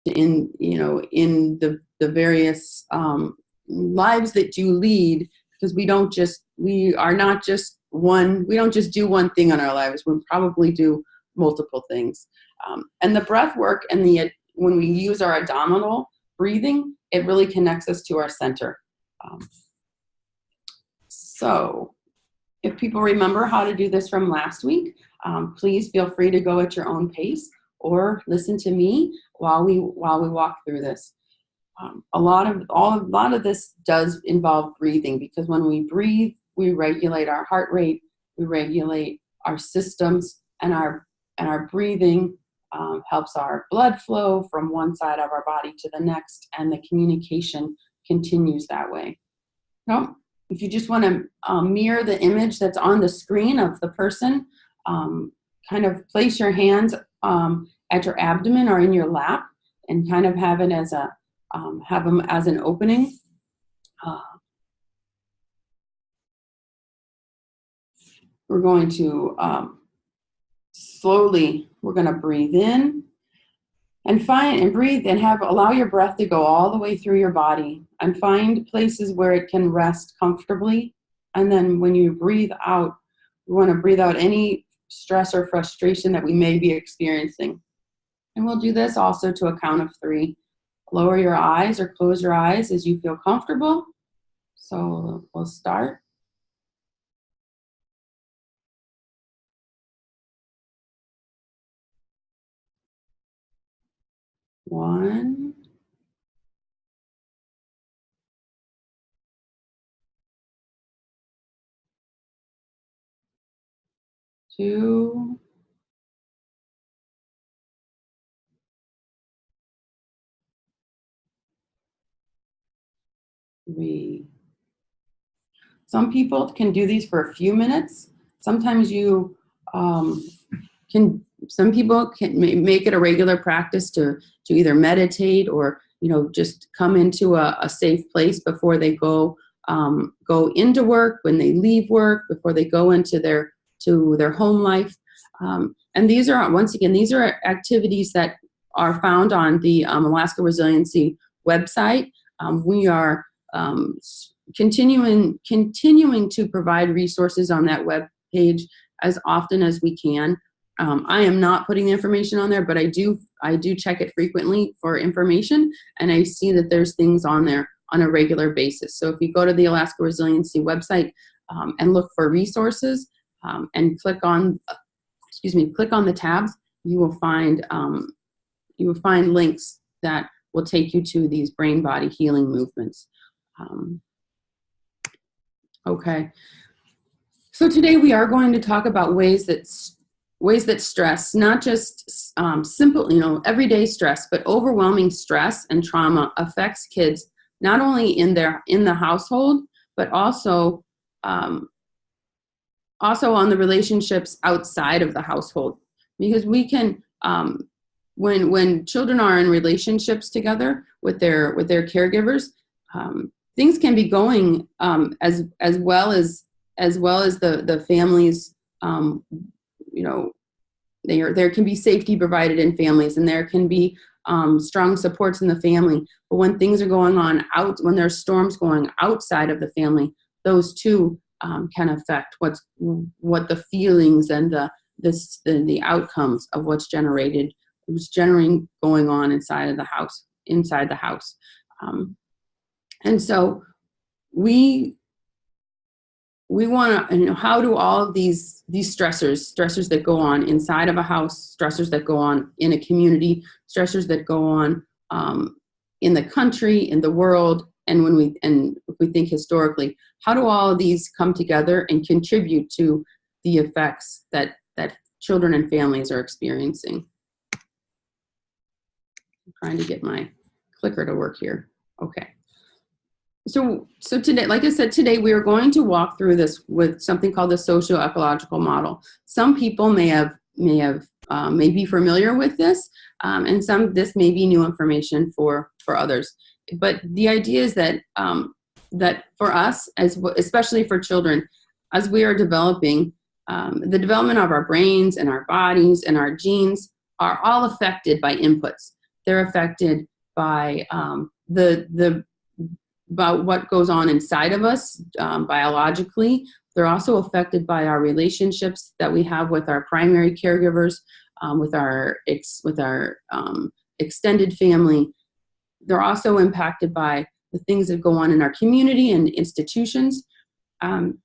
in, you know, in the various lives that you lead, because we don't just do one thing in our lives. We probably do multiple things. And the breath work and when we use our abdominal breathing, it really connects us to our center. So if people remember how to do this from last week, please feel free to go at your own pace or listen to me while we walk through this. A lot of this does involve breathing, because when we breathe, we regulate our heart rate, we regulate our systems, and our breathing helps our blood flow from one side of our body to the next, and the communication continues that way. So if you just want to mirror the image that's on the screen of the person, kind of place your hands at your abdomen or in your lap, and kind of have it as have them as an opening. We're going to slowly, we're going to breathe in and breathe and allow your breath to go all the way through your body, and find places where it can rest comfortably. And then when you breathe out, we want to breathe out any stress or frustration that we may be experiencing. And we'll do this also to a count of 3. Lower your eyes or close your eyes as you feel comfortable. So we'll start. 1, 2, 3. Some people can do these for a few minutes. Sometimes some people can make it a regular practice to either meditate or, you know, just come into a safe place before they go into work, when they leave work, before they go into their home life. And these are, once again, these are activities that are found on the Alaska Resiliency website. We are continuing to provide resources on that web page as often as we can. I am not putting the information on there, but I do check it frequently for information, and I see that there's things on there on a regular basis. So if you go to the Alaska Resiliency website and look for resources and click on the tabs, you will find links that will take you to these brain body healing movements. Okay. So today we are going to talk about ways that stress, not just simple, you know, everyday stress, but overwhelming stress and trauma affects kids not only in the household, but also on the relationships outside of the household. Because we can, when children are in relationships together with their caregivers, things can be going as well as the families. You know, there can be safety provided in families, and there can be strong supports in the family. But when things are going on when there's storms going outside of the family, those too can affect what the feelings and the outcomes of what's generating going on inside the house. And so we want to, you know, how do all of these stressors that go on inside of a house, stressors that go on in a community, stressors that go on in the country, in the world, and if we think historically, how do all of these come together and contribute to the effects that children and families are experiencing? I'm trying to get my clicker to work here. Okay. So today, like I said, today we are going to walk through this with something called the socio-ecological model. Some people may be familiar with this, and this may be new information for others. But the idea is that that for us, especially for children, as we are developing, the development of our brains and our bodies and our genes are all affected by inputs. they're affected by about what goes on inside of us biologically. They're also affected by our relationships that we have with our primary caregivers, with our extended family. They're also impacted by the things that go on in our community and institutions. And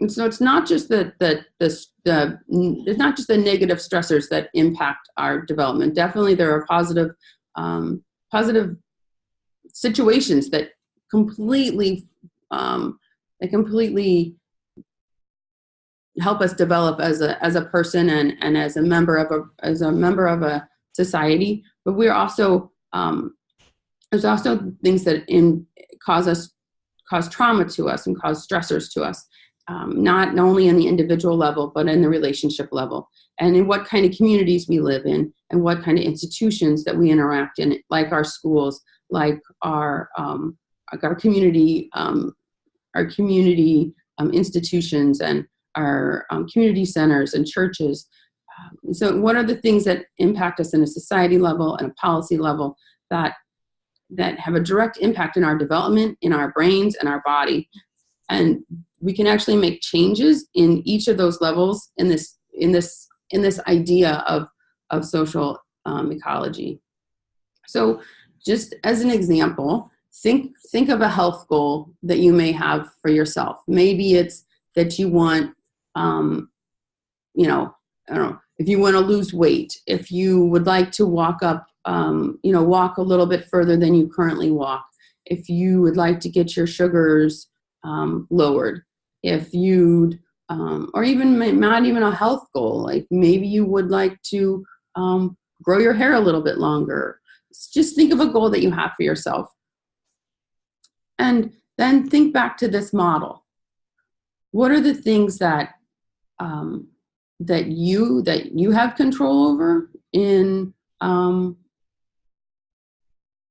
so it's not just it's not just the negative stressors that impact our development. Definitely, there are positive situations that completely help us develop as a person and as a member of a society. But we're also there's also things that cause trauma to us and cause stressors to us, not only in the individual level, but in the relationship level, and in what kind of communities we live in, and what kind of institutions that we interact in, like our schools, like our community, institutions, and our community centers and churches. So what are the things that impact us in a society level and a policy level that have a direct impact in our development, in our brains and our body? And we can actually make changes in each of those levels in this idea of social ecology. So just as an example, think of a health goal that you may have for yourself. Maybe it's that you want, I don't know, if you want to lose weight, if you would like to walk walk a little bit further than you currently walk, if you would like to get your sugars lowered, if you'd, or even not even a health goal, like maybe you would like to grow your hair a little bit longer. Just think of a goal that you have for yourself. And then think back to this model. What are the things that that you have control over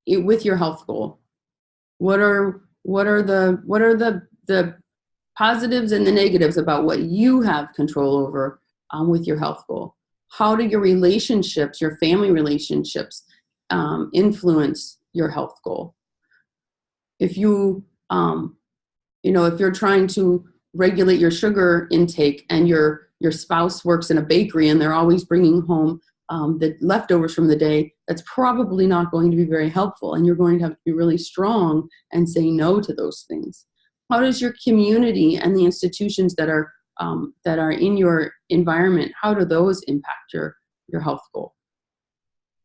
with your health goal? What are the positives and the negatives about what you have control over with your health goal? How do your relationships, your family relationships, influence your health goal? If you if you're trying to regulate your sugar intake and your spouse works in a bakery and they're always bringing home the leftovers from the day, that's probably not going to be very helpful, and you're going to have to be really strong and say no to those things. How does your community and the institutions that are in your environment, how do those impact your health goal?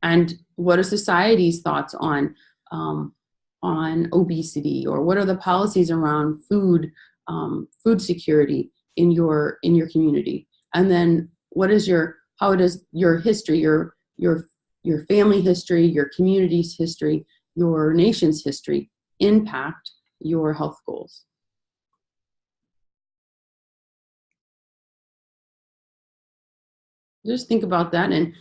And what are society's thoughts on obesity, or what are the policies around food security in your community? And then how does your history, your family history, your community's history, your nation's history impact your health goals? Just think about that. And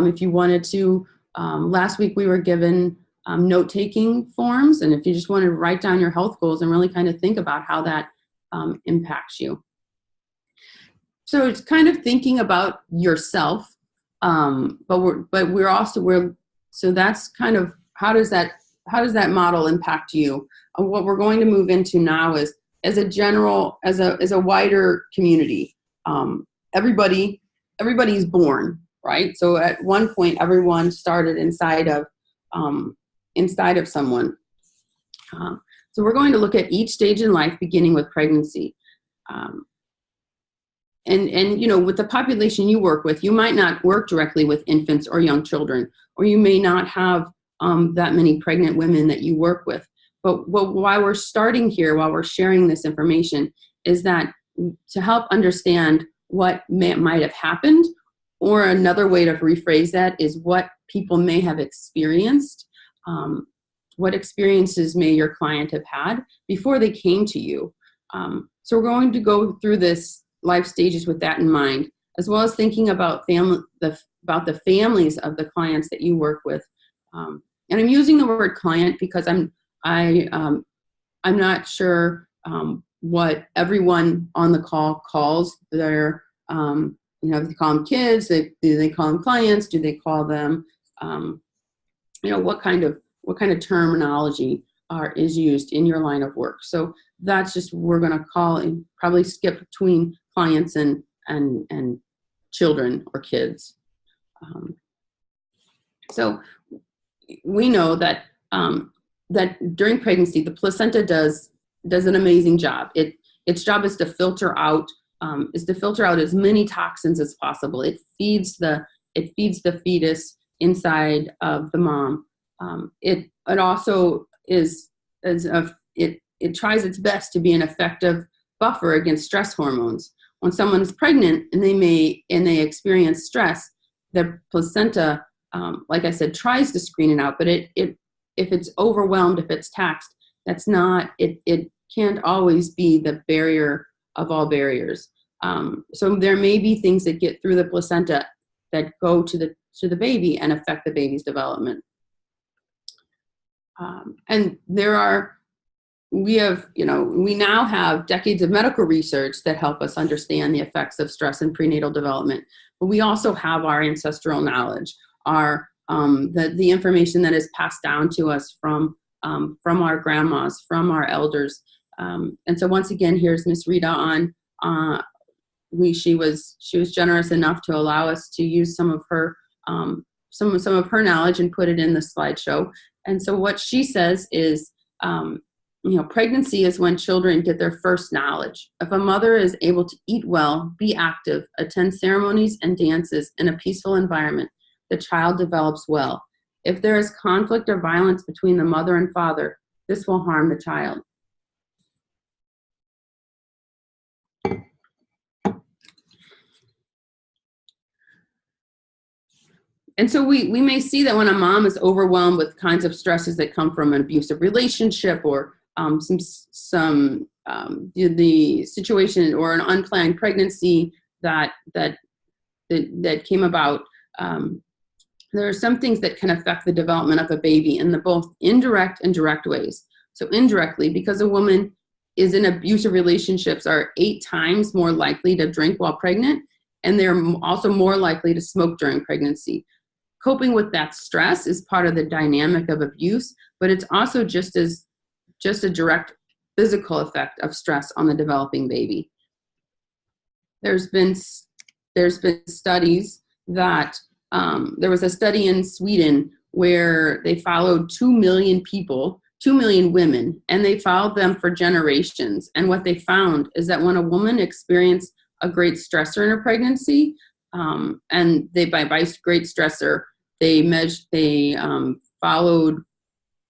if you wanted to, last week we were given note-taking forms, and if you just want to write down your health goals and really kind of think about how that impacts you. So it's kind of thinking about yourself, so that's kind of how does that model impact you? What we're going to move into now is as a wider community. Everybody's born, right? So at one point, everyone started inside of someone. So we're going to look at each stage in life, beginning with pregnancy. And with the population you work with, you might not work directly with infants or young children, or you may not have that many pregnant women that you work with. But why we're starting here, while we're sharing this information, is that to help understand what might have happened, or another way to rephrase that is what people may have experienced. What experiences may your client have had before they came to you? So we're going to go through this life stages with that in mind, as well as thinking about the families of the clients that you work with. And I'm using the word client because I'm not sure what everyone on the call calls their, if they call them kids, do they call them clients? Do they call them, what kind of terminology is used in your line of work. So that's just, we're going to call and probably skip between clients and children or kids. So we know that that during pregnancy, the placenta does an amazing job. Its job is to filter out as many toxins as possible. It feeds the fetus inside of the mom. It also it tries its best to be an effective buffer against stress hormones. When someone's pregnant and they experience stress, the placenta, like I said, tries to screen it out, but if it's overwhelmed, if it's taxed, that's not it. It can't always be the barrier of all barriers. So there may be things that get through the placenta that go to the baby and affect the baby's development. And we now have decades of medical research that help us understand the effects of stress in prenatal development. But we also have our ancestral knowledge, the information that is passed down to us from our grandmas, from our elders. And so once again, here's Miss Rita on. She was generous enough to allow us to use some of her knowledge and put it in the slideshow. And so what she says is, pregnancy is when children get their first knowledge. If a mother is able to eat well, be active, attend ceremonies and dances in a peaceful environment, the child develops well. If there is conflict or violence between the mother and father, this will harm the child. And so we may see that when a mom is overwhelmed with kinds of stresses that come from an abusive relationship or the situation or an unplanned pregnancy that came about, there are some things that can affect the development of a baby in the both indirect and direct ways. So indirectly, because a woman is in abusive relationships, are 8 times more likely to drink while pregnant, and they're also more likely to smoke during pregnancy. Coping with that stress is part of the dynamic of abuse, but it's also just a direct physical effect of stress on the developing baby. There's been studies that there was a study in Sweden where they followed 2 million people, 2 million women, and they followed them for generations. And what they found is that when a woman experienced a great stressor in her pregnancy, and by great stressor, they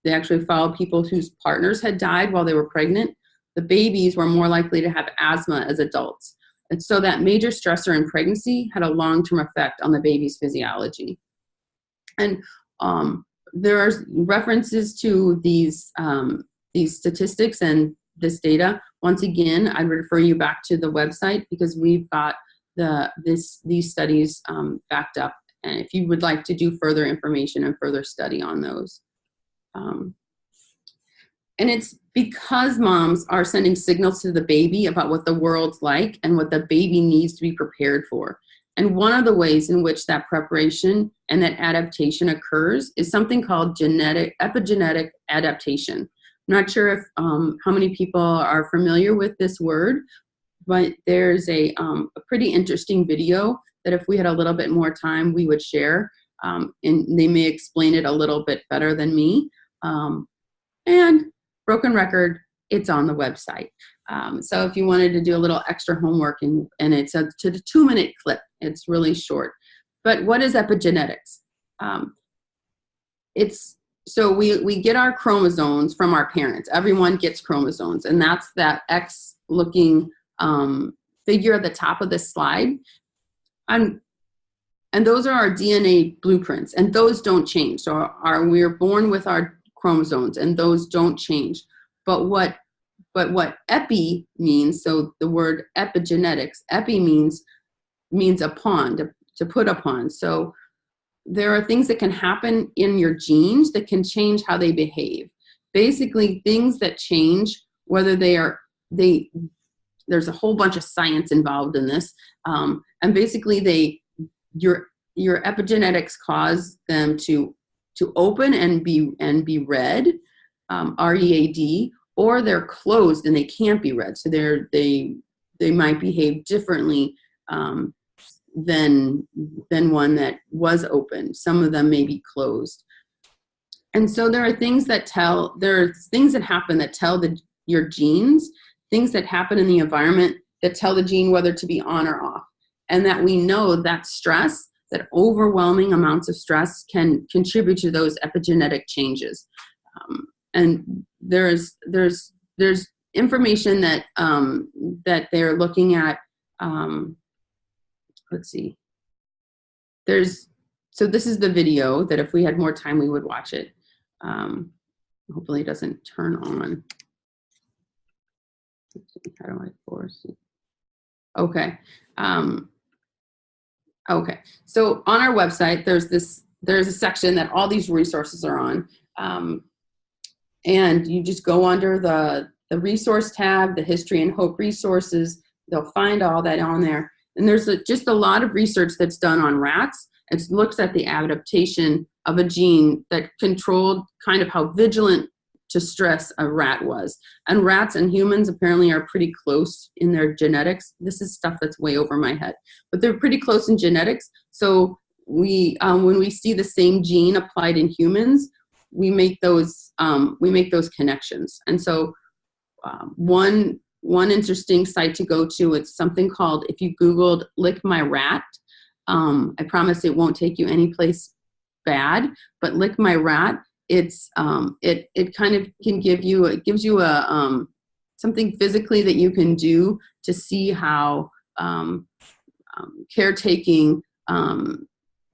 actually followed people whose partners had died while they were pregnant. The babies were more likely to have asthma as adults. And so that major stressor in pregnancy had a long-term effect on the baby's physiology. And there are references to these statistics and this data. Once again, I'd refer you back to the website because we've got these studies backed up. And if you would like to do further information and further study on those. And it's because moms are sending signals to the baby about what the world's like and what the baby needs to be prepared for. And one of the ways in which that preparation and that adaptation occurs is something called epigenetic adaptation. I'm not sure if how many people are familiar with this word, but there's a pretty interesting video that if we had a little bit more time, we would share. And they may explain it a little bit better than me. And broken record, it's on the website. So if you wanted to do a little extra homework, and it's a 2-minute clip, it's really short. But what is epigenetics? So we get our chromosomes from our parents. Everyone gets chromosomes, and that's that X-looking figure at the top of this slide. And those are our DNA blueprints, and those don't change. So we're born with our chromosomes, and those don't change. But what epi means, so the word epigenetics, epi means upon, to put upon. So there are things that can happen in your genes that can change how they behave. Basically, things that change, whether there's a whole bunch of science involved in this, and basically your epigenetics cause them to to open and be read, READ, or they're closed and they can't be read. So they might behave differently than one that was open. Some of them may be closed. And so there are things that happen that tell your genes, things that happen in the environment that tell the gene whether to be on or off. And that we know that stress, that overwhelming amounts of stress can contribute to those epigenetic changes. And there's information that that they're looking at. Let's see. So this is the video that if we had more time, we would watch it. Hopefully it doesn't turn on. How do I force it? Okay. Okay. So on our website, there's a section that all these resources are on. And you just go under the resource tab, the history and hope resources. They'll find all that on there. And there's just a lot of research that's done on rats. It looks at the adaptation of a gene that controlled kind of how vigilant to stress a rat was. And rats and humans apparently are pretty close in their genetics. This is stuff that's way over my head, but they're pretty close in genetics. So when we see the same gene applied in humans, we make those connections. And so one interesting site to go to, it's something called, if you Googled "lick my rat," I promise it won't take you any place bad, but "lick my rat," it's it kind of can give you, it gives you a something physically that you can do to see how caretaking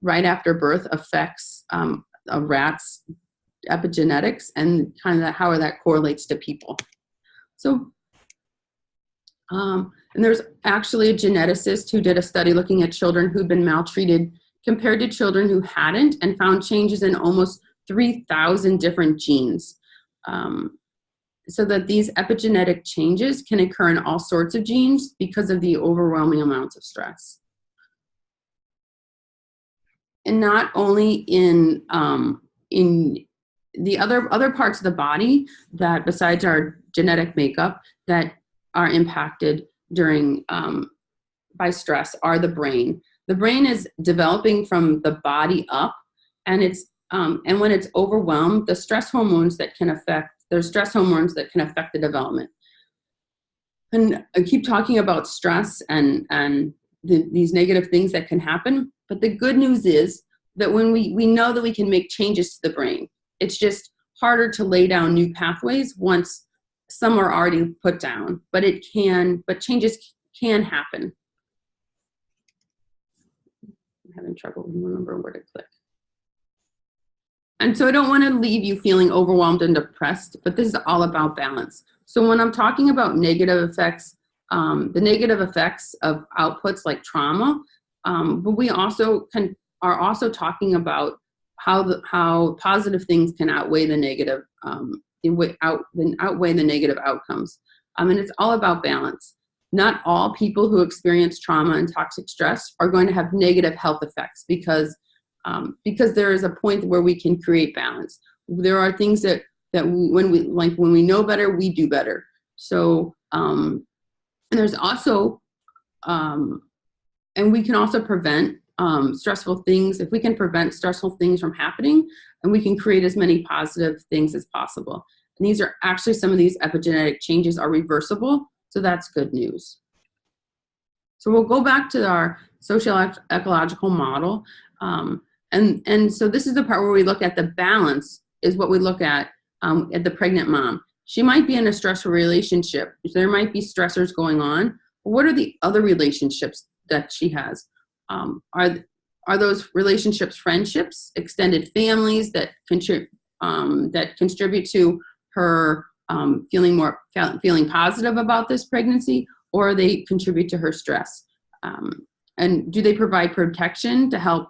right after birth affects a rat's epigenetics and kind of how that correlates to people. So and there's actually a geneticist who did a study looking at children who'd been maltreated compared to children who hadn't, and found changes in almost 3,000 different genes. So that these epigenetic changes can occur in all sorts of genes because of the overwhelming amounts of stress. And not only in the other parts of the body that, besides our genetic makeup, that are impacted during by stress, are the brain. The brain is developing from the body up, and it's and when it's overwhelmed, there's stress hormones that can affect the development. And I keep talking about stress and these negative things that can happen, but the good news is that when we know that we can make changes to the brain, it's just harder to lay down new pathways once some are already put down, but changes can happen. I'm having trouble remembering where to click. And so I don't want to leave you feeling overwhelmed and depressed, but this is all about balance. So when I'm talking about negative effects, the negative effects of outputs like trauma, but we also are also talking about how positive things can outweigh the negative, outweigh the negative outcomes. And it's all about balance. Not all people who experience trauma and toxic stress are going to have negative health effects because there is a point where we can create balance. There are things that when we know better, we do better. So and there's also and we can also prevent stressful things. If we can prevent stressful things from happening, and we can create as many positive things as possible. And these are actually, some of these epigenetic changes are reversible, so that's good news. So we'll go back to our social ecological model. And so this is the part where we look at the balance, is what we look at the pregnant mom. She might be in a stressful relationship. There might be stressors going on. What are the other relationships that she has? Are those relationships friendships, extended families that contribute to her feeling positive about this pregnancy, or they contribute to her stress? And do they provide protection to help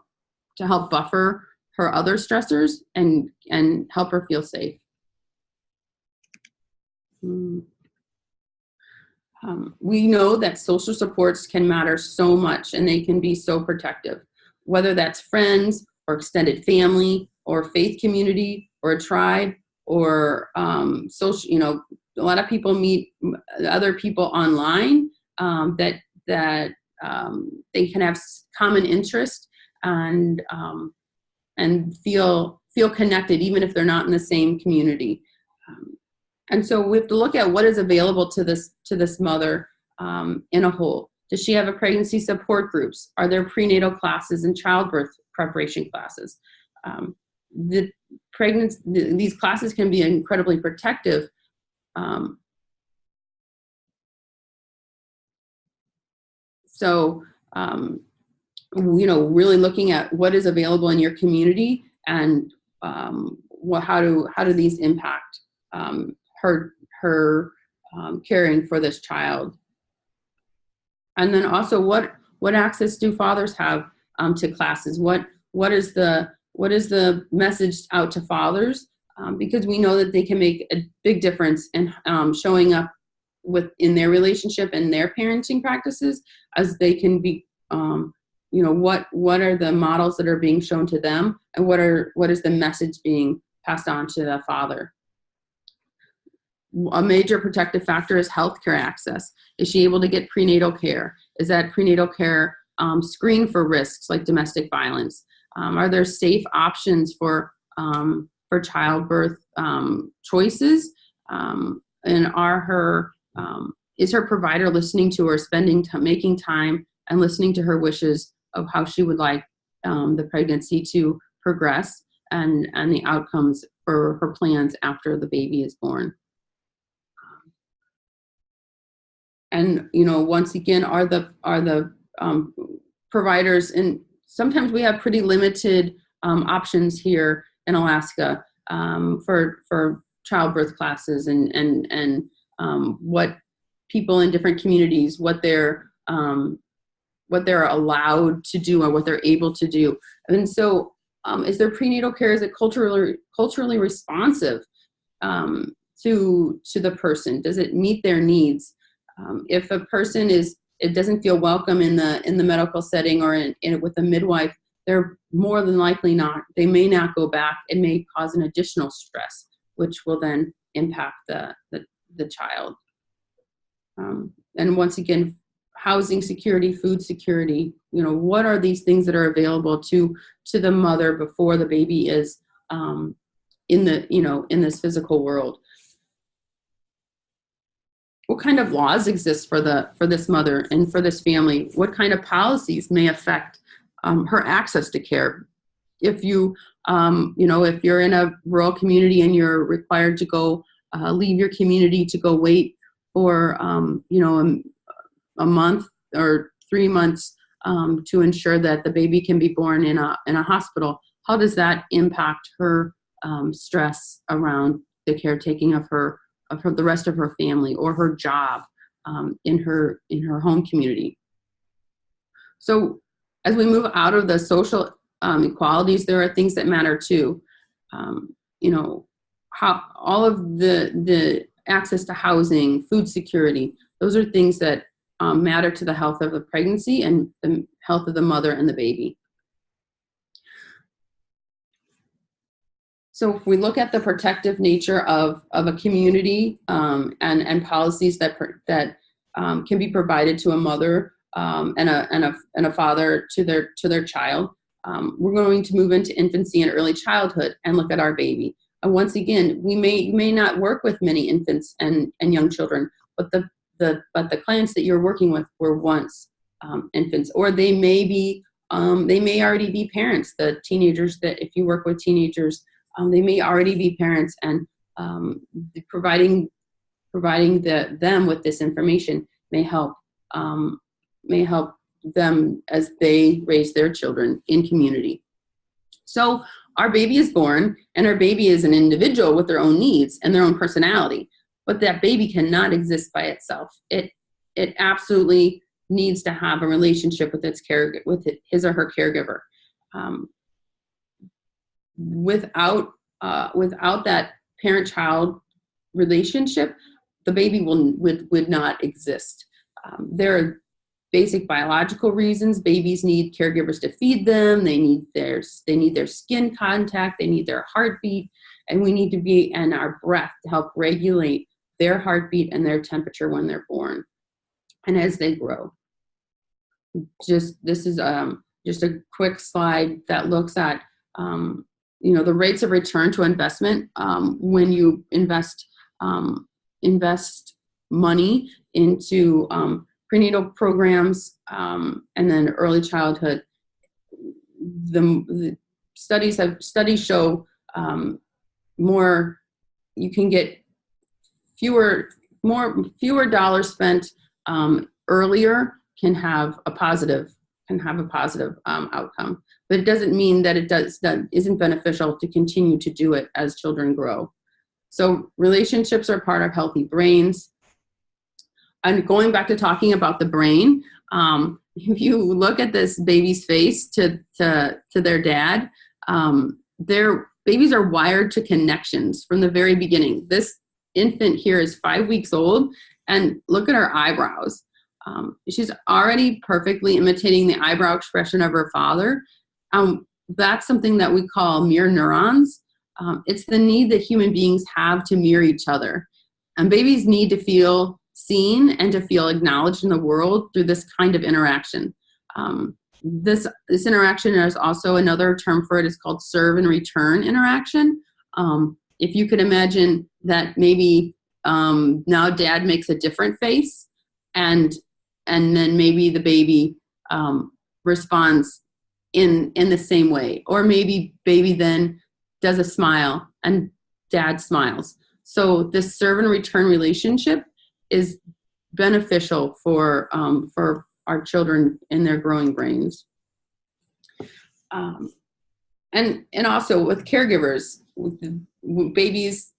buffer her other stressors and help her feel safe? We know that social supports can matter so much, and they can be so protective, whether that's friends or extended family or faith community or a tribe or social, a lot of people meet other people online that they can have common interest and feel connected even if they're not in the same community. And so we have to look at what is available to this mother in a whole. Does she have a pregnancy support groups? Are there prenatal classes and childbirth preparation classes? These classes can be incredibly protective. Really looking at what is available in your community and how do these impact her caring for this child. And then also what access do fathers have to classes? What is the message out to fathers? Because we know that they can make a big difference in showing up in their relationship and their parenting practices, as they can be what are the models that are being shown to them, and what is the message being passed on to the father. A major protective factor is healthcare access. Is she able to get prenatal care? Is that prenatal care screened for risks like domestic violence? Are there safe options for childbirth choices? And is her provider listening to her, making time and listening to her wishes of how she would like the pregnancy to progress and the outcomes for her plans after the baby is born? And once again, are the providers, and sometimes we have pretty limited options here in Alaska for childbirth classes and what people in different communities, what they're allowed to do or what they're able to do. And so is their prenatal care, is it culturally responsive to the person? Does it meet their needs? If a person doesn't feel welcome in the medical setting or with a midwife, they're more than likely they may not go back. It may cause an additional stress, which will then impact the child. And once again, housing security, food security, what are these things that are available to the mother before the baby is in this physical world? What kind of laws exist for this mother and for this family? What kind of policies may affect her access to care? If if you're in a rural community and you're required to go leave your community to go wait for a month or 3 months to ensure that the baby can be born in a hospital, how does that impact her stress around the caretaking of the rest of her family or her job in her home community? So as we move out of the social equalities, there are things that matter too. How all of the access to housing, food security, those are things that matter to the health of the pregnancy and the health of the mother and the baby. So if we look at the protective nature of a community and policies that can be provided to a mother and a father to their child, we're going to move into infancy and early childhood and look at our baby. And once again, we may not work with many infants and young children, but the clients that you're working with were once infants, or they may already be parents. The teenagers that, if you work with teenagers, they may already be parents, and providing them with this information may help them as they raise their children in community. So our baby is born, and our baby is an individual with their own needs and their own personality, but that baby cannot exist by itself. It absolutely needs to have a relationship with his or her caregiver. Without that parent-child relationship, the baby would not exist. basic biological reasons. Babies need caregivers to feed them. They need their skin contact. They need their heartbeat, and we need to be and our breath to help regulate their heartbeat and their temperature when they're born and as they grow. This is just a quick slide that looks at the rates of return to investment when you invest money into prenatal programs and then early childhood. The studies show more. You can get fewer dollars spent earlier can have a positive outcome, but it doesn't mean that that isn't beneficial to continue to do it as children grow. So relationships are part of healthy brains. And going back to talking about the brain, if you look at this baby's face to their dad, their babies are wired to connections from the very beginning. This infant here is 5 weeks old, and look at her eyebrows. She's already perfectly imitating the eyebrow expression of her father. That's something that we call mirror neurons. It's the need that human beings have to mirror each other. And babies need to feel seen and to feel acknowledged in the world through this kind of interaction. This interaction, is also another term for it, is called serve and return interaction. If you could imagine that maybe now dad makes a different face, and then maybe the baby responds in the same way, or maybe baby then does a smile and dad smiles. So this serve and return relationship is beneficial for our children in their growing brains. And also with caregivers, when babies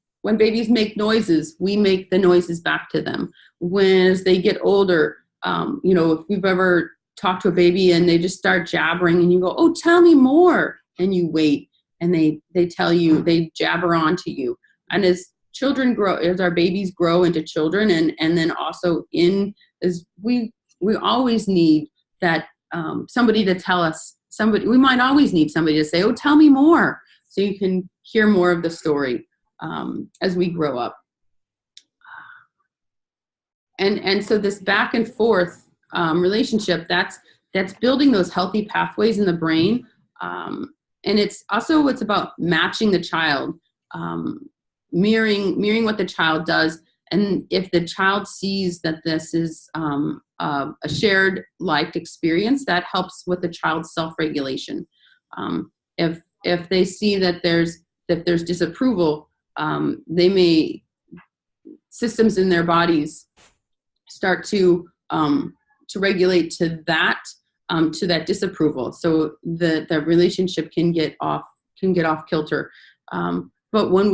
make noises, we make the noises back to them. As they get older, if we've ever talked to a baby and they just start jabbering and you go, "Oh, tell me more," and you wait and they tell you, they jabber on to you. And as children grow, as our babies grow into children, and then also we always need that somebody to tell us, we might always need somebody to say, "Oh, tell me more," so you can hear more of the story as we grow up. And so this back and forth relationship, that's building those healthy pathways in the brain. And it's about matching the child, mirroring what the child does. And if the child sees that this is a shared liked experience, that helps with the child's self-regulation. If they see that there's disapproval, systems in their bodies start to regulate to that disapproval. So the relationship can get off kilter. But when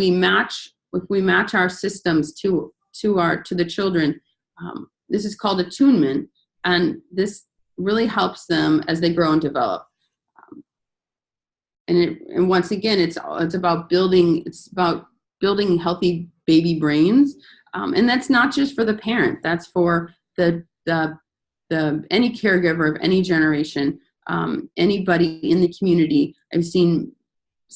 if we match our systems to the children, this is called attunement, and this really helps them as they grow and develop. And once again, it's about building healthy baby brains, and that's not just for the parent. That's for the any caregiver of any generation, anybody in the community. I've seen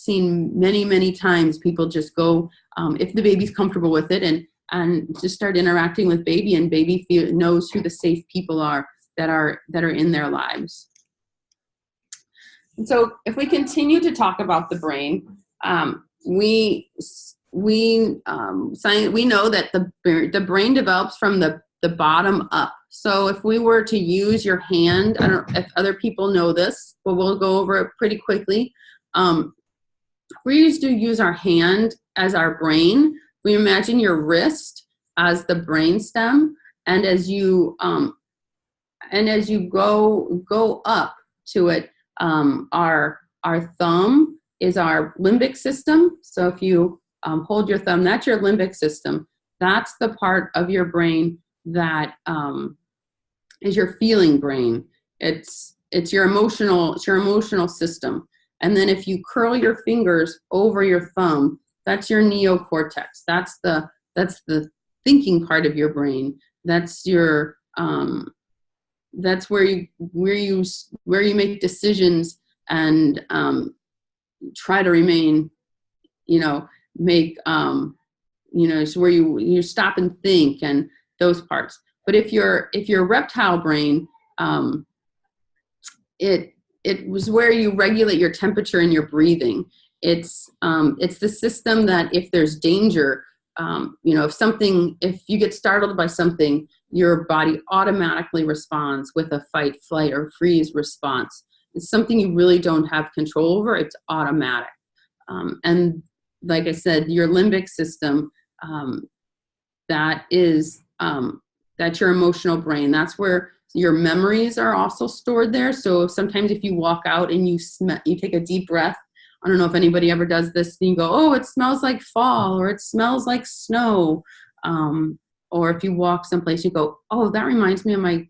many times people just go, if the baby's comfortable with it, and just start interacting with baby, and baby knows who the safe people are that are in their lives. And so if we continue to talk about the brain, we know that the brain develops from the bottom up. So if we were to use your hand, I don't know if other people know this, but we'll go over it pretty quickly. We used to use our hand as our brain. We imagine your wrist as the brain stem, and as you go up to it, our thumb is our limbic system. So if you hold your thumb, that's your limbic system. That's the part of your brain that is your feeling brain. It's your emotional system. And then if you curl your fingers over your thumb, that's your neocortex. That's the thinking part of your brain. That's your that's where you make decisions and try to remain, make it's where you stop and think and those parts. But if you're reptile brain, it was where you regulate your temperature and your breathing. It's the system that if there's danger, if you get startled by something, your body automatically responds with a fight, flight, or freeze response. It's something you really don't have control over. It's automatic. And like I said, your limbic system, that's your emotional brain. That's where your memories are also stored there. So sometimes if you walk out and you take a deep breath, I don't know if anybody ever does this, and you go, oh, it smells like fall, or it smells like snow. Or if you walk someplace, you go, oh, that reminds me of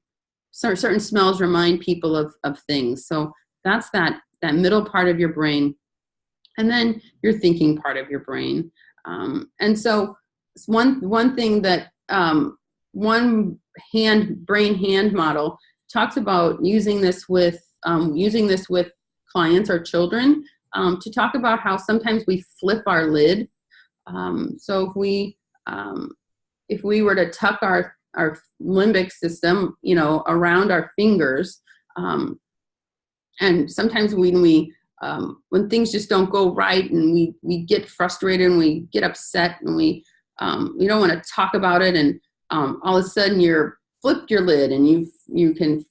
certain smells remind people of things. So that's that middle part of your brain. And then your thinking part of your brain. And so one thing that one brain hand model talks about using this with clients or children, to talk about how sometimes we flip our lid. So if we were to tuck our limbic system, around our fingers, and sometimes when things just don't go right and we get frustrated and we get upset and we don't want to talk about it, and all of a sudden you're flipped your lid and you can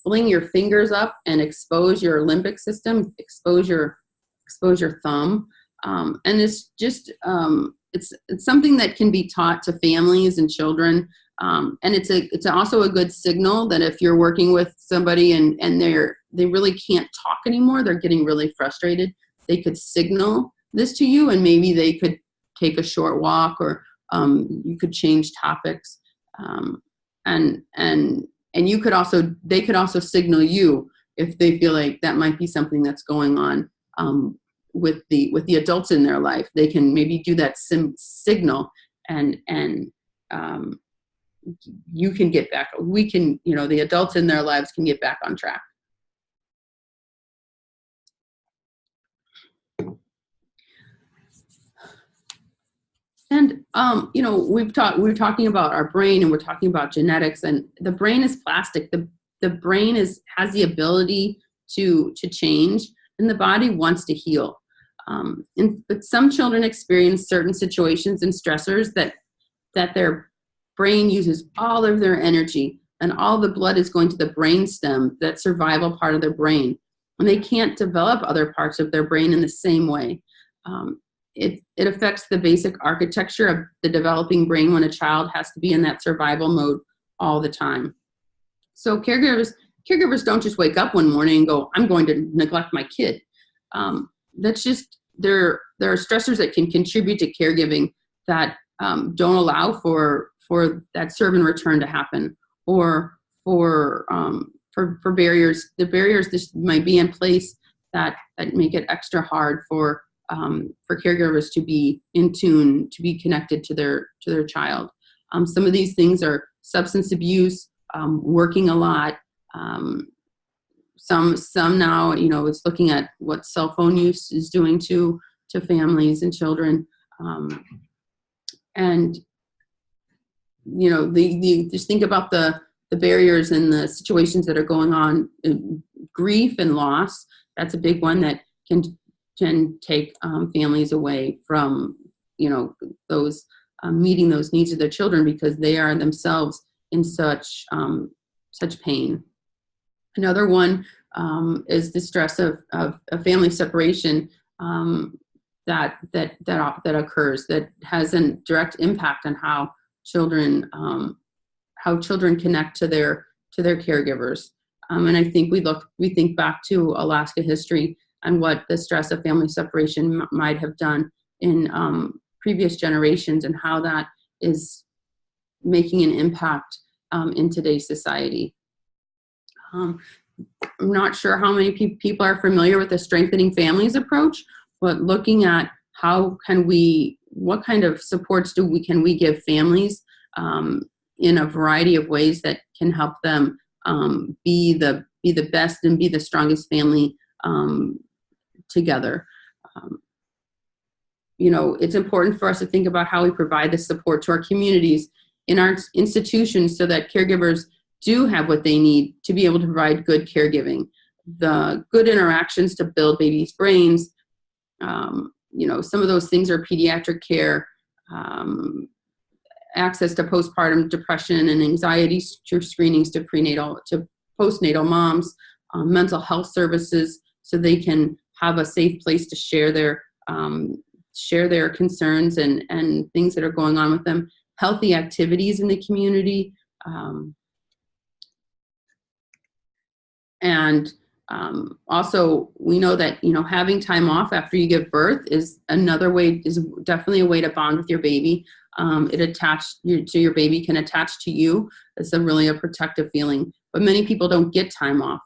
fling your fingers up and expose your limbic system, expose your thumb, and it's just it's something that can be taught to families and children, and it's also a good signal that if you're working with somebody and they really can't talk anymore, they're getting really frustrated, they could signal this to you, and maybe they could take a short walk, or you could change topics, and they could also signal you if they feel like that might be something that's going on with the adults in their life. They can maybe do that signal, and you can get back. We can, the adults in their lives can get back on track. And we're talking about our brain, and we're talking about genetics, and the brain is plastic. The brain has the ability to change, and the body wants to heal. But some children experience certain situations and stressors that their brain uses all of their energy, and all the blood is going to the brain stem, that survival part of their brain, and they can't develop other parts of their brain in the same way. It affects the basic architecture of the developing brain when a child has to be in that survival mode all the time. So caregivers don't just wake up one morning and go, I'm going to neglect my kid. That's just, there are stressors that can contribute to caregiving that don't allow for that serve and return to happen, or for barriers. The barriers that might be in place that make it extra hard for caregivers to be in tune, to be connected to their child. Some of these things are substance abuse, working a lot. Some now, it's looking at what cell phone use is doing to families and children. And just think about the barriers and the situations that are going on. Grief and loss, that's a big one that can take families away from those meeting those needs of their children, because they are themselves in such pain. Another one is the stress of a family separation that occurs, that has a direct impact on how children connect to their caregivers. And I think we think back to Alaska history and what the stress of family separation might have done in previous generations, and how that is making an impact in today's society. I'm not sure how many people are familiar with the strengthening families approach, but looking at what kind of supports can we give families in a variety of ways that can help them be the best and be the strongest family together. It's important for us to think about how we provide the support to our communities, in our institutions, so that caregivers do have what they need to be able to provide good caregiving, the good interactions to build babies' brains. Some of those things are pediatric care, access to postpartum depression and anxiety screenings to postnatal moms, mental health services, so they can have a safe place to share their concerns and things that are going on with them, healthy activities in the community, and also we know that having time off after you give birth is another way, is definitely a way to bond with your baby. Your baby can attach to you. It's really a protective feeling, but many people don't get time off.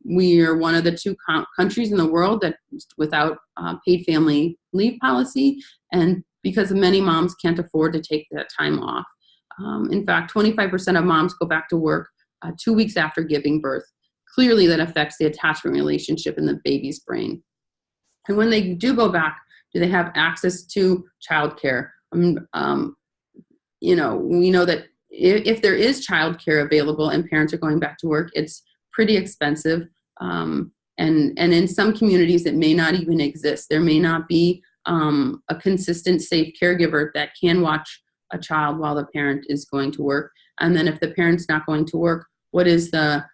We are one of the two countries in the world that without paid family leave policy, and because many moms can't afford to take that time off. In fact, 25% of moms go back to work 2 weeks after giving birth. Clearly that affects the attachment relationship in the baby's brain. And when they do go back, do they have access to childcare? We know that if there is childcare available and parents are going back to work, it's pretty expensive. And in some communities, it may not even exist. There may not be a consistent, safe caregiver that can watch a child while the parent is going to work. And then if the parent's not going to work, what is the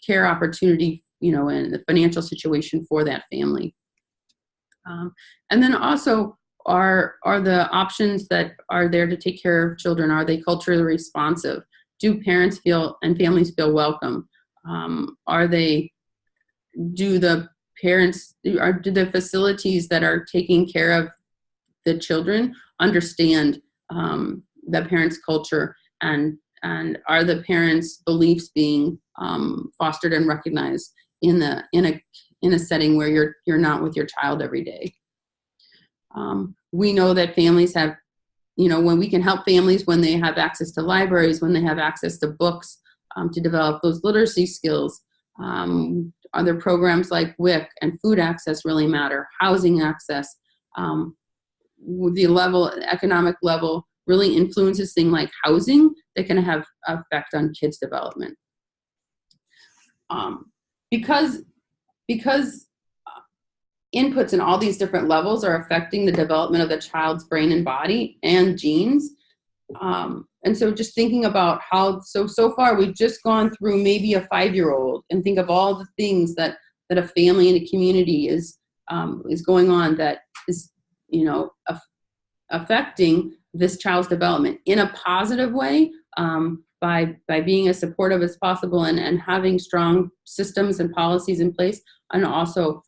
care opportunity, and the financial situation for that family? And then also, are the options that are there to take care of children, are they culturally responsive? Do parents feel and families feel welcome? Do the facilities that are taking care of the children understand the parents' culture, and are the parents' beliefs being fostered and recognized in a setting where you're not with your child every day? We know that families have, when we can help families when they have access to libraries, when they have access to books, to develop those literacy skills. Other programs like WIC and food access really matter, housing access. The economic level really influences things like housing that can have effect on kids' development. Because inputs in all these different levels are affecting the development of the child's brain and body and genes. And so just thinking about how, so far we've just gone through maybe a 5-year-old, and think of all the things that a family and a community is going on that is, affecting this child's development in a positive way, by being as supportive as possible and having strong systems and policies in place, and also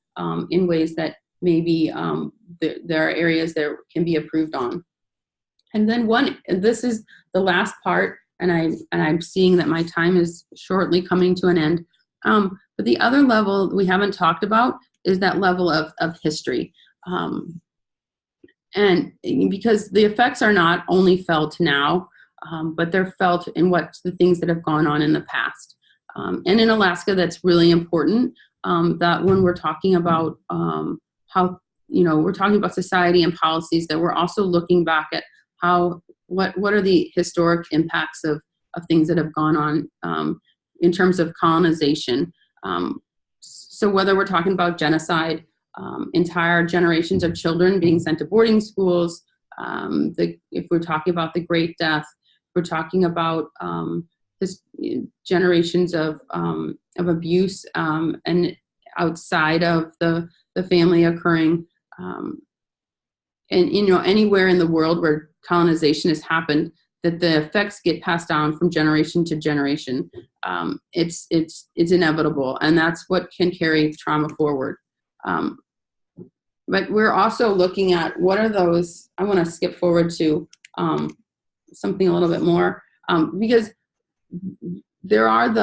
in ways that maybe there are areas that can be improved on. And then this is the last part, and I'm seeing that my time is shortly coming to an end. But the other level we haven't talked about is that level of history. And because the effects are not only felt now, but they're felt in the things that have gone on in the past. And in Alaska, that's really important, that when we're talking about how, we're talking about society and policies, that we're also looking back at what are the historic impacts of things that have gone on in terms of colonization. So whether we're talking about genocide, entire generations of children being sent to boarding schools, if we're talking about the Great Death, we're talking about generations of abuse and outside of the family occurring, and anywhere in the world where colonization has happened, that the effects get passed down from generation to generation. It's inevitable, and that's what can carry trauma forward. But we're also looking at what are those. I want to skip forward to something a little bit more, because there are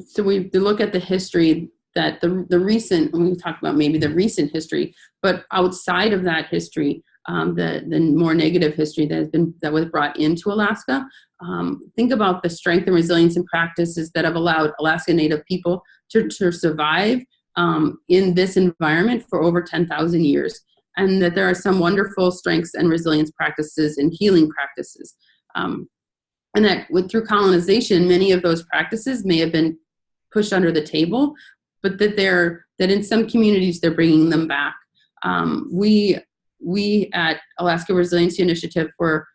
so we look at the history that the recent, and we talk about maybe the recent history, but outside of that history, the more negative history that was brought into Alaska. Think about the strength and resilience and practices that have allowed Alaska Native people to survive in this environment for over 10,000 years, and that there are some wonderful strengths and resilience practices and healing practices. And that through colonization, many of those practices may have been pushed under the table, but that in some communities they're bringing them back. We at Alaska Resiliency Initiative were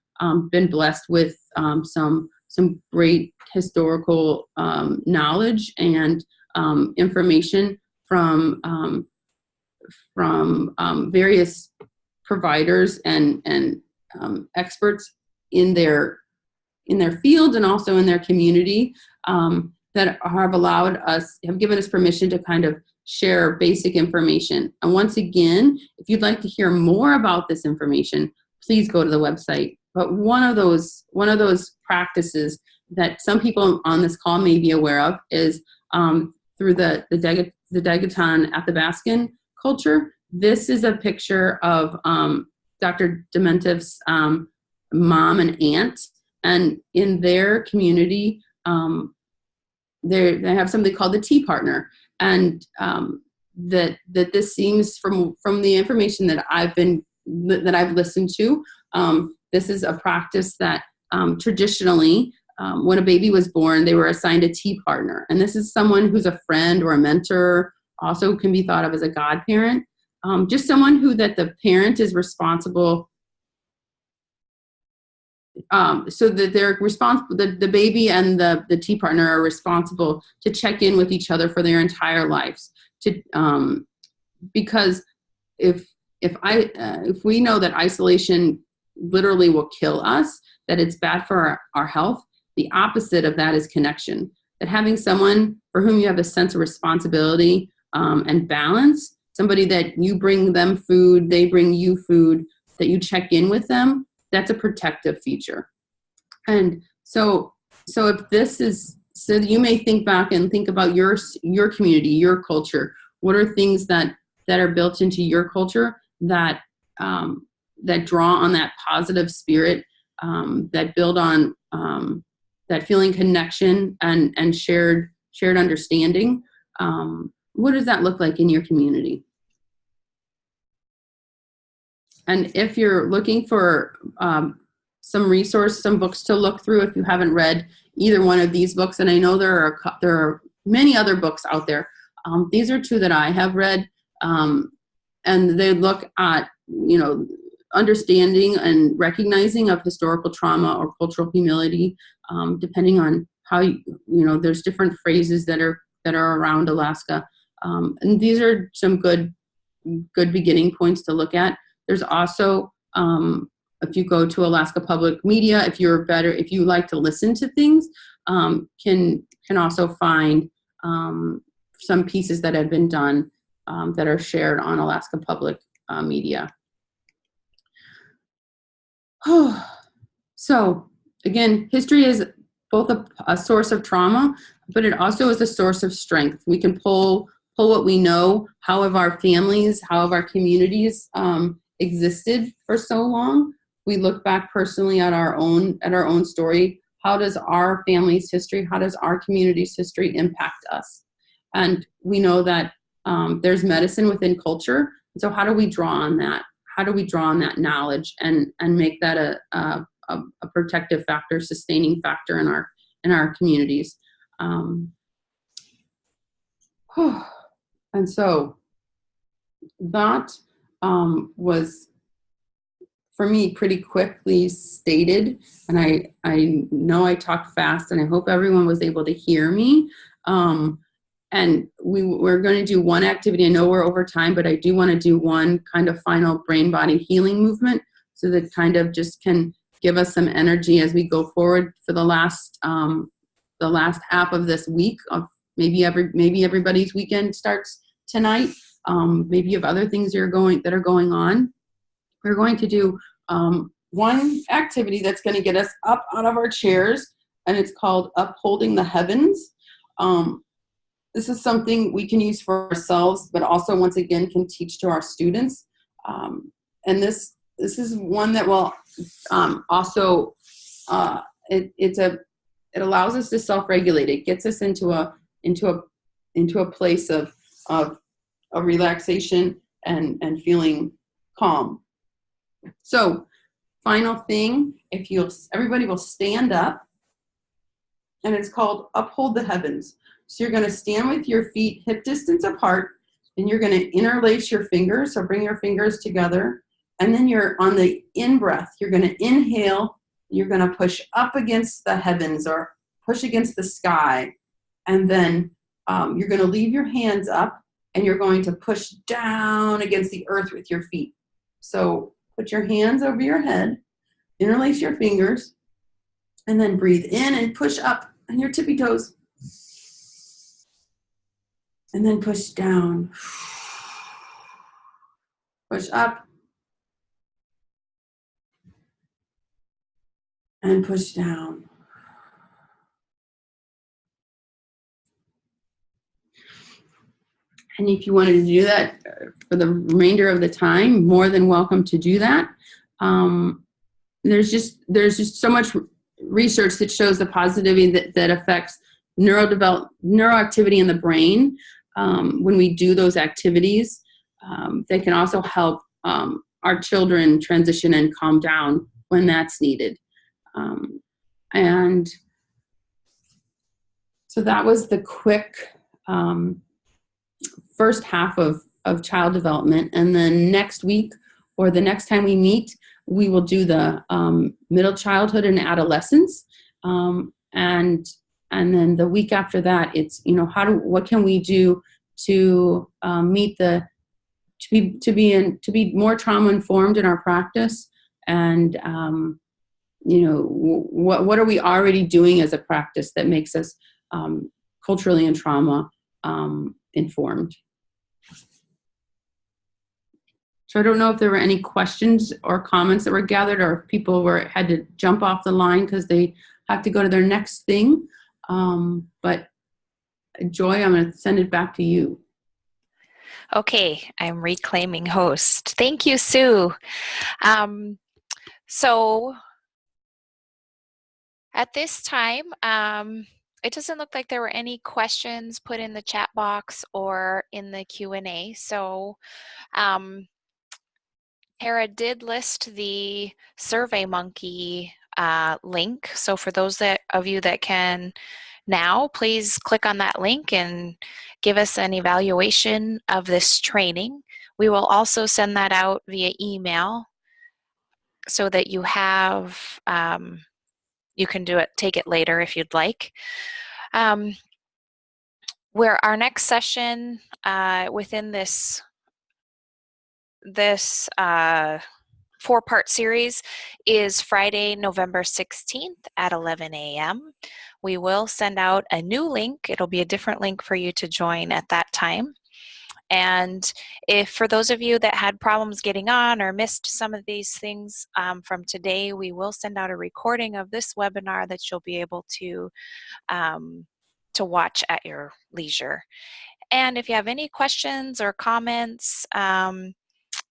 been blessed with some great historical knowledge and information from various providers and experts in their field and also in their community that have given us permission to kind of share basic information. And once again, if you'd like to hear more about this information, please go to the website. But one of those practices that some people on this call may be aware of is through the Daguetan Athabascan culture. This is a picture of Dr. Dementiv's mom and aunt, and in their community, they have something called the tea partner, and that this seems from the information that I've listened to, this is a practice that traditionally, when a baby was born, they were assigned a tea partner, and this is someone who's a friend or a mentor, also can be thought of as a godparent, just someone who that the parent is responsible. So that they're responsible, the baby and the tea partner are responsible to check in with each other for their entire lives. Because if we know that isolation literally will kill us, that it's bad for our health, the opposite of that is connection. That having someone for whom you have a sense of responsibility and balance, somebody that you bring them food, they bring you food, that you check in with them, that's a protective feature. And so if this is, so you may think back and think about your community, your culture. What are things that are built into your culture that draw on that positive spirit, that build on that feeling connection and shared understanding? What does that look like in your community? And if you're looking for some resource, some books to look through, if you haven't read either one of these books, and I know there are many other books out there. These are two that I have read, and they look at understanding and recognizing of historical trauma or cultural humility, depending on how there's different phrases that are around Alaska, and these are some good beginning points to look at. There's also, if you go to Alaska Public Media, if you like to listen to things, can also find some pieces that have been done that are shared on Alaska Public Media. So again, history is both a source of trauma, but it also is a source of strength. We can pull what we know, how have our families, how have our communities existed for so long. We look back personally at our own story. How does our family's history, how does our community's history impact us? And we know that there's medicine within culture. So how do we draw on that? How do we draw on that knowledge and make that a protective factor, sustaining factor in our communities? And so that was, for me, pretty quickly stated, and I know I talked fast, and I hope everyone was able to hear me. And we're going to do one activity. I know we're over time, but I do want to do one kind of final brain-body healing movement, so that kind of just can give us some energy as we go forward for the last half of this week. Of maybe everybody's weekend starts tonight. Maybe you have other things that are going on. We're going to do one activity that's going to get us up out of our chairs, and it's called Upholding the Heavens. This is something we can use for ourselves, but also, once again, can teach to our students. And this this is one that will also it allows us to self-regulate. It gets us into a place of relaxation and feeling calm. So, final thing, everybody will stand up, and it's called Uphold the Heavens. So you're going to stand with your feet hip distance apart, and you're going to interlace your fingers. So bring your fingers together, and then you're on the in-breath. You're going to inhale. You're going to push up against the heavens or push against the sky, and then you're going to leave your hands up, and you're going to push down against the earth with your feet. So put your hands over your head, interlace your fingers, and then breathe in and push up on your tippy toes. And then push down. Push up. And push down. And if you wanted to do that for the remainder of the time, more than welcome to do that. There's just so much research that shows the positivity that affects neuroactivity in the brain when we do those activities. They can also help our children transition and calm down when that's needed. And so that was the quick first half of child development. And then next week or the next time we meet, we will do the middle childhood and adolescence. And then the week after that, it's, what can we do to to be more trauma informed in our practice, and what are we already doing as a practice that makes us culturally and trauma informed. So I don't know if there were any questions or comments that were gathered, or if people had to jump off the line because they have to go to their next thing. But Joy, I'm going to send it back to you. Okay, I'm reclaiming host. Thank you, Sue. So at this time, it doesn't look like there were any questions put in the chat box or in the Q&A. So Tara did list the SurveyMonkey link. So for those of you that can now, please click on that link and give us an evaluation of this training. We will also send that out via email so that you have, you can take it later if you'd like. Where our next session within this four-part series is Friday, November 16th at 11 a.m. We will send out a new link. It'll be a different link for you to join at that time. And if for those of you that had problems getting on or missed some of these things from today, we will send out a recording of this webinar that you'll be able to watch at your leisure. And if you have any questions or comments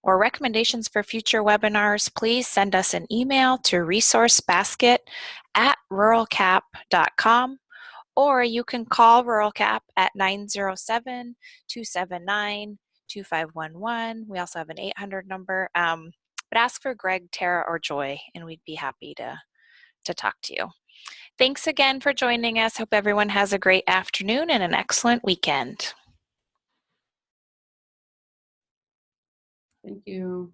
or recommendations for future webinars, please send us an email to resourcebasket@ruralcap.com, or you can call RuralCap at 907-279-2511. We also have an 800 number, but ask for Greg, Tara, or Joy, and we'd be happy to talk to you. Thanks again for joining us. Hope everyone has a great afternoon and an excellent weekend. Thank you.